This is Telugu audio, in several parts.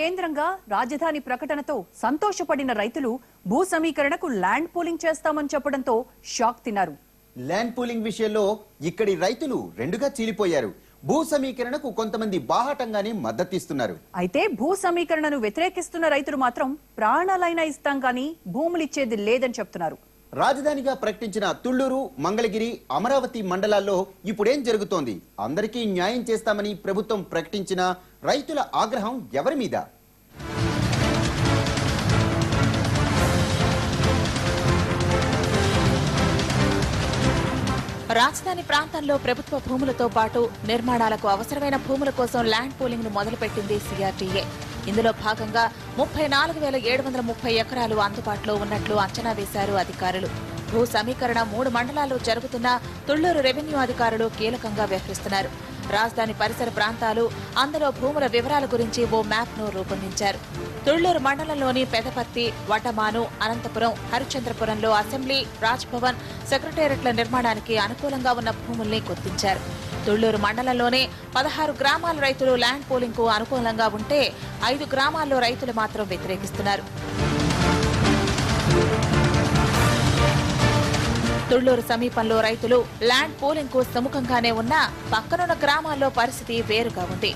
కేంద్రంగా రాజధాని ప్రకటనతో సంతోషపడిన రైతులు భూ సమీకరణకు ల్యాండ్ పూలింగ్ చేస్తామని చెప్పడంతో షాక్ తిన్నారు. ల్యాండ్ పూలింగ్ విషయంలో ఇక్కడి రైతులు రెండుగా చీలిపోయారు. భూ సమీకరణకు కొంతమంది బాహాటంగానే మద్దతిస్తున్నారు. అయితే భూ సమీకరణను వ్యతిరేకిస్తున్న రైతులు మాత్రం ప్రాణాలైనా ఇస్తాం గానీ భూములిచ్చేది లేదని చెప్తున్నారు. రాజధానిగా ప్రకటించిన తుళ్లూరు, మంగళగిరి, అమరావతి మండలాల్లో ఇప్పుడేం జరుగుతోంది? అందరికీ న్యాయం చేస్తామని ప్రభుత్వం ప్రకటించిన రైతుల ఆగ్రహం ఎవరి మీద? రాజధాని ప్రాంతంలో ప్రభుత్వ భూములతో పాటు నిర్మాణాలకు అవసరమైన భూముల కోసం ల్యాండ్ పూలింగ్ ను మొదలుపెట్టింది సిఆర్టీఏ. ఇందులో భాగంగా 34,730 ఎకరాలు అందుబాటులో ఉన్నట్లు అంచనా వేశారు అధికారులు. భూ సమీకరణ 3 మండలాల్లో జరుగుతున్న తుళ్లూరు రెవెన్యూ అధికారులు కీలకంగా వ్యవహరిస్తున్నారు. రాజధాని పరిసర ప్రాంతాలు, అందులో భూముల వివరాల గురించి ఓ మ్యాప్ ను రూపొందించారు. తుళ్లూరు మండలంలోని పెదపర్తి, వటమాను, అనంతపురం, హరిశ్చంద్రపురంలో అసెంబ్లీ, రాజ్భవన్, సెక్రటేరియట్ల నిర్మాణానికి అనుకూలంగా ఉన్న భూముల్ని గుర్తించారు. తుళ్లూరు మండలంలోనే 16 గ్రామాల రైతులు ల్యాండ్ పూలింగ్ కు అనుకూలంగా ఉంటే 5 గ్రామాల్లో రైతులు మాత్రం వ్యతిరేకిస్తున్నారు. తుళ్లూరు సమీపంలో రైతులు ల్యాండ్ పూలింగ్ కు సుముఖంగానే ఉన్నా పక్కనున్న గ్రామాల్లో పరిస్థితి వేరుగా ఉంది.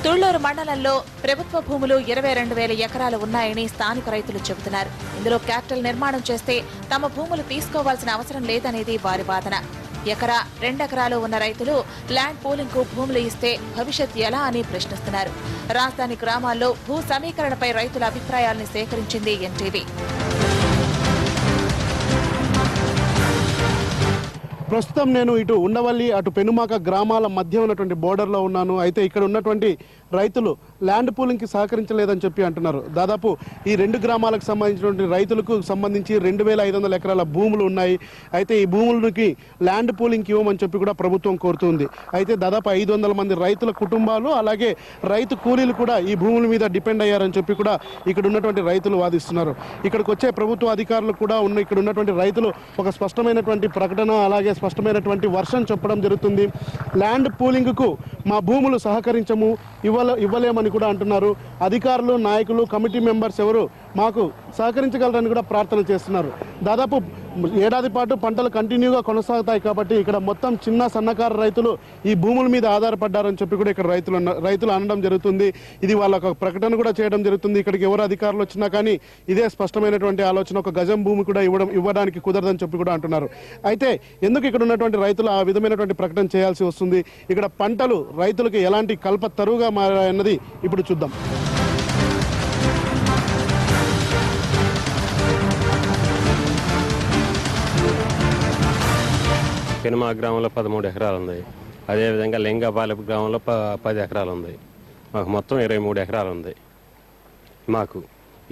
తుళ్లూరు మండలంలో ప్రభుత్వ భూములు 22,000 ఎకరాలు ఉన్నాయని స్థానిక రైతులు చెబుతున్నారు. ఇందులో క్యాపిటల్ నిర్మాణం చేస్తే తమ భూములు తీసుకోవాల్సిన అవసరం లేదనేది వారి వాదన. ఎకరా, 2 ఎకరాలు ఉన్న రైతులు ల్యాండ్ పూలింగ్ కు భూములు ఇస్తే భవిష్యత్ ఎలా అని ప్రశ్నిస్తున్నారు. రాజధాని గ్రామాల్లో భూ సమీకరణపై రైతుల అభిప్రాయాలను సేకరించింది ఎన్టీవీ. ప్రస్తుతం నేను ఇటు ఉండవల్లి, అటు పెనుమాక గ్రామాల మధ్య ఉన్నటువంటి బోర్డర్లో ఉన్నాను. అయితే ఇక్కడ ఉన్నటువంటి రైతులు ల్యాండ్ పూలింగ్కి సహకరించలేదని చెప్పి అంటున్నారు. దాదాపు ఈ 2 గ్రామాలకు సంబంధించినటువంటి రైతులకు సంబంధించి 2,500 ఎకరాల భూములు ఉన్నాయి. అయితే ఈ భూములకి ల్యాండ్ పూలింగ్కి ఇవ్వమని చెప్పి కూడా ప్రభుత్వం కోరుతుంది. అయితే దాదాపు 500 మంది రైతుల కుటుంబాలు, అలాగే రైతు కూలీలు కూడా ఈ భూముల మీద డిపెండ్ అయ్యారని చెప్పి కూడా ఇక్కడ ఉన్నటువంటి రైతులు వాదిస్తున్నారు. ఇక్కడికి వచ్చే ప్రభుత్వ అధికారులు కూడా ఇక్కడ ఉన్నటువంటి రైతులు ఒక స్పష్టమైనటువంటి ప్రకటన, అలాగే స్పష్టమైనటువంటి వర్షం చెప్పడం జరుగుతుంది. ల్యాండ్ పూలింగ్కు మా భూములు సహకరించము, ఇవ్వలేమని కూడా అంటున్నారు. అధికారులు, నాయకులు, కమిటీ మెంబర్స్ ఎవరు మాకు సహకరించగలరని కూడా ప్రార్థన చేస్తున్నారు. దాదాపు ఏడాది పాటు పంటలు కంటిన్యూగా కొనసాగుతాయి కాబట్టి ఇక్కడ మొత్తం చిన్న సన్నకారు రైతులు ఈ భూముల మీద ఆధారపడ్డారని చెప్పి కూడా ఇక్కడ రైతులు అనడం జరుగుతుంది. ఇది వాళ్ళ ఒక ప్రకటన కూడా చేయడం జరుగుతుంది. ఇక్కడికి ఎవరు అధికారులు వచ్చినా కానీ ఇదే స్పష్టమైనటువంటి ఆలోచన, ఒక గజం భూమి కూడా ఇవ్వడానికి కుదరదని చెప్పి కూడా అంటున్నారు. అయితే ఎందుకు ఇక్కడ ఉన్నటువంటి రైతులు ఆ విధమైనటువంటి ప్రకటన చేయాల్సి వస్తుంది? ఇక్కడ పంటలు రైతులకు ఎలాంటి కల్పతరువుగా మారాయన్నది ఇప్పుడు చూద్దాం. పెనుమా గ్రామంలో 13 ఎకరాలు ఉంది. అదేవిధంగా లింగపాలెపు గ్రామంలో 10 ఎకరాలు ఉంది. మాకు మొత్తం 23 ఎకరాలు ఉంది. మాకు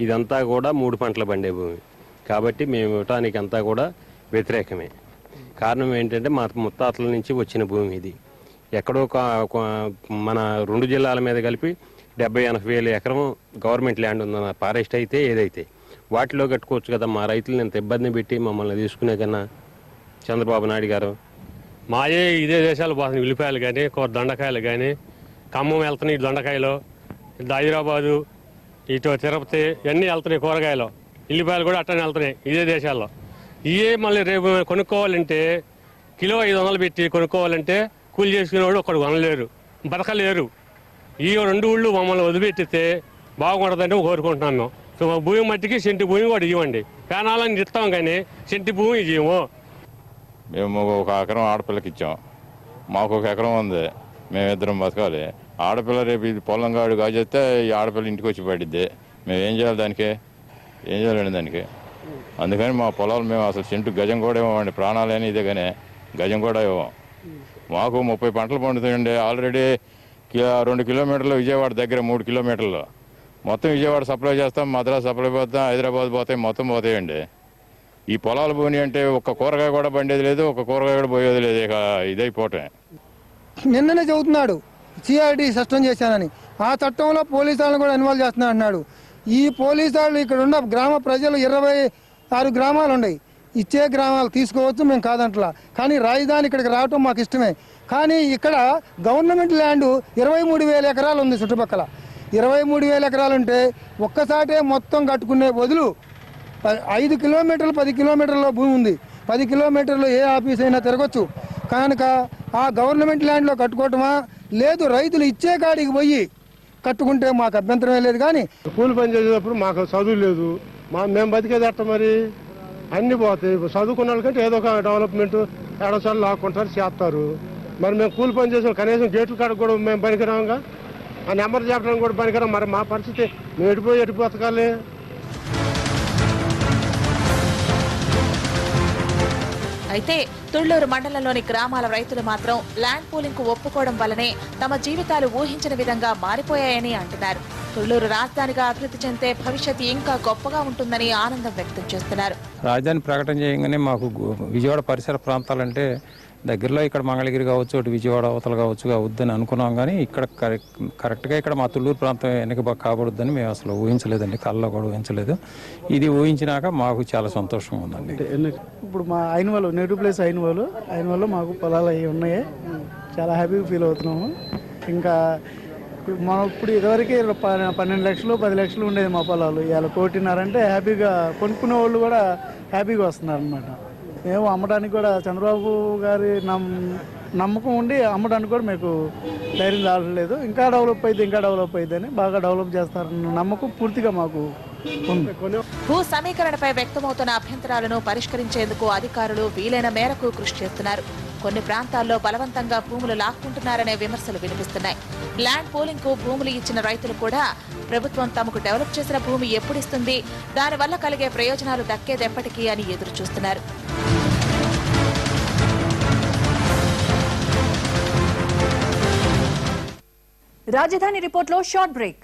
ఇదంతా కూడా 3 పంటలు పండే భూమి కాబట్టి మేము ఇవ్వటానికి అంతా కూడా వ్యతిరేకమే. కారణం ఏంటంటే మా ముత్తాతల నుంచి వచ్చిన భూమి ఇది. ఎక్కడో మన 2 జిల్లాల మీద కలిపి 70-80 వేల ఎకరం గవర్నమెంట్ ల్యాండ్ ఉందన్న, ఫారెస్ట్ అయితే ఏదైతే వాటిలో కట్టుకోవచ్చు కదా. మా రైతులను ఎంత ఇబ్బంది పెట్టి మమ్మల్ని తీసుకునే కన్నా చంద్రబాబు నాయుడు గారు మాయే ఇదే దేశాలు పోతుంది. ఉల్లిపాయలు కానీ, దొండకాయలు కానీ, ఖమ్మం వెళ్తున్నాయి దొండకాయలు, ఇటు హైదరాబాదు, ఇటు తిరుపతి ఇవన్నీ వెళ్తున్నాయి కూరగాయలు. ఉల్లిపాయలు కూడా అట్టనే వెళ్తున్నాయి ఇదే దేశాల్లో. ఇవే మళ్ళీ రేపు కొనుక్కోవాలంటే కిలో 500 పెట్టి కొనుక్కోవాలంటే కూలి చేసుకునేవాడు ఒకడు కొనలేరు, బతకలేరు. ఈ 2 ఊళ్ళు మమ్మల్ని వదిలిపెట్టితే బాగుంటుందని కోరుకుంటున్నాను. సో భూమి మట్టికి సెంటు భూమి కూడా ఇవ్వండి. పేనాలని ఇస్తాం కానీ సెంటు భూమి ఇవ్వము. మేము 1 ఎకరం ఆడపిల్లకి ఇచ్చాం. మాకు 1 ఎకరం ఉంది, మేమిద్దరం బతకాలి. ఆడపిల్ల రేపు ఇది పొలం గాడు కాజేస్తే ఈ ఆడపిల్ల ఇంటికి వచ్చి పడిద్ది. మేము ఏం చేయాలి? దానికి ఏం చేయాలండి దానికి? అందుకని మా పొలాలు మేము అసలు సెంటు గజం కూడా ఇవ్వమండి. ప్రాణాలని ఇదే కానీ గజం కూడా ఇవ్వం. మాకు 30 పంటలు పండుతాయండి. ఆల్రెడీ 2 కిలోమీటర్లు విజయవాడ దగ్గర, 3 కిలోమీటర్లు మొత్తం విజయవాడ సప్లై చేస్తాం, మద్రాసు సప్లై పోతాం, హైదరాబాద్ పోతాయి, మొత్తం పోతాయండి. ఈ పొలాలు పోనీ అంటే ఒక్క కూరగాయ కూడా పండేది లేదు, ఒక్క కూరగాయ కూడా పోయేది లేదు. ఇక ఇదైపోవటం. నిన్ననే చెబుతున్నాడు సిఆర్డీ సస్పెండ్ చేశానని. ఆ చట్టంలో పోలీసు వాళ్ళని కూడా ఇన్వాల్వ్ చేస్తున్నా అన్నాడు. ఈ పోలీసు వాళ్ళు ఇక్కడ ఉన్న గ్రామ ప్రజలు 26 గ్రామాలు ఉన్నాయి. ఇచ్చే గ్రామాలు తీసుకోవచ్చు, మేము కాదంటలా. కానీ రాజధాని ఇక్కడికి రావటం మాకు ఇష్టమే. కానీ ఇక్కడ గవర్నమెంట్ ల్యాండ్ 23,000 ఎకరాలు ఉంది చుట్టుపక్కల. 23,000 ఎకరాలు ఉంటే ఒక్కసాటే మొత్తం కట్టుకునే బదులు 5 కిలోమీటర్లు 10 కిలోమీటర్ల భూమి ఉంది. 10 కిలోమీటర్లు ఏ ఆఫీస్ అయినా తిరగచ్చు. కనుక ఆ గవర్నమెంట్ ల్యాండ్లో కట్టుకోవటమా, లేదు రైతులు ఇచ్చే కాడికి పోయి కట్టుకుంటే మాకు అభ్యంతరమే లేదు. కానీ కూలి పని చేసేటప్పుడు మాకు చదువు లేదు, మేము బతికేది అట్ట మరి అన్ని పోతాయి. చదువుకున్న వాళ్ళకంటే ఏదో ఒక డెవలప్మెంట్ ఏడోసార్లు లాక్కుంటారు చేస్తారు. మరి మేము కూలి పని చేసాం, కనీసం గేట్ల కాడకు కూడా మేము పనికిరాంగా, ఆ నెంబర్ చెప్పడానికి కూడా పనికిరాం. మరి మా పరిస్థితి మేము ఎటు బతకాలి? అయితే తుళ్లూరు మండలంలోని గ్రామాల రైతులు మాత్రం ల్యాండ్ పూలింగ్ కు ఒప్పుకోవడం వల్లనే తమ జీవితాలు ఊహించిన విధంగా మారిపోయాయని అంటున్నారు. తుళ్లూరు రాజధానిగా అభివృద్ధి చెందితే భవిష్యత్తు ఇంకా గొప్పగా ఉంటుందని ఆనందం వ్యక్తం చేస్తున్నారు. రాజధాని ప్రకటన చేయగానే మాకు విజయవాడ పరిసర ప్రాంతాలంటే దగ్గరలో ఇక్కడ మంగళగిరి కావచ్చు, అటు విజయవాడ అవతల కావచ్చు అవుద్దని అనుకున్నాం. కానీ ఇక్కడ కరెక్ట్గా ఇక్కడ మా తుళ్లూరు ప్రాంతం వెనక కాబడుద్దని మేము అసలు ఊహించలేదండి, కళ్ళలో కూడా ఊహించలేదు. ఇది ఊహించినాక మాకు చాలా సంతోషంగా ఉందండి. ఇప్పుడు మా అయినవాళ్ళు నేటివ్ ప్లేస్ అయినవాళ్ళు మాకు పొలాలు అవి ఉన్నాయి, చాలా హ్యాపీగా ఫీల్ అవుతున్నాము. ఇంకా మనం ఇప్పుడు ఇదివరకు 12 లక్షలు 10 లక్షలు ఉండేది మా పొలాలు, ఇవాళ 1.5 అంటే హ్యాపీగా కొనుక్కునే వాళ్ళు కూడా హ్యాపీగా వస్తున్నారు అనమాట. మేము అమ్మడానికి కూడా చంద్రబాబు గారి నమ్మకం ఉండి అమ్మడానికి కూడా మీకు ధైర్యం రావట్లేదు. ఇంకా డెవలప్ అయితే అని బాగా డెవలప్ చేస్తారన్న నమ్మకం పూర్తిగా మాకు ఉంది. భూ సమీకరణపై వ్యక్తమవుతున్న అభ్యంతరాలను పరిష్కరించేందుకు అధికారులు వీలైన మేరకు కృషి చేస్తున్నారు. కొన్ని ప్రాంతాల్లో బలవంతంగా భూములు లాక్కుంటున్నారనే విమర్శలు వినిపిస్తున్నాయి. ల్యాండ్ పూలింగ్ కు భూములు ఇచ్చిన రైతులు కూడా ప్రభుత్వం తమకు డెవలప్ చేసిన భూమి ఎప్పుడిస్తుంది, దానివల్ల కలిగే ప్రయోజనాలు దక్కేదెప్పటికీ అని ఎదురు చూస్తున్నారు. రాజధాని రిపోర్ట్లో షార్ట్ బ్రేక్.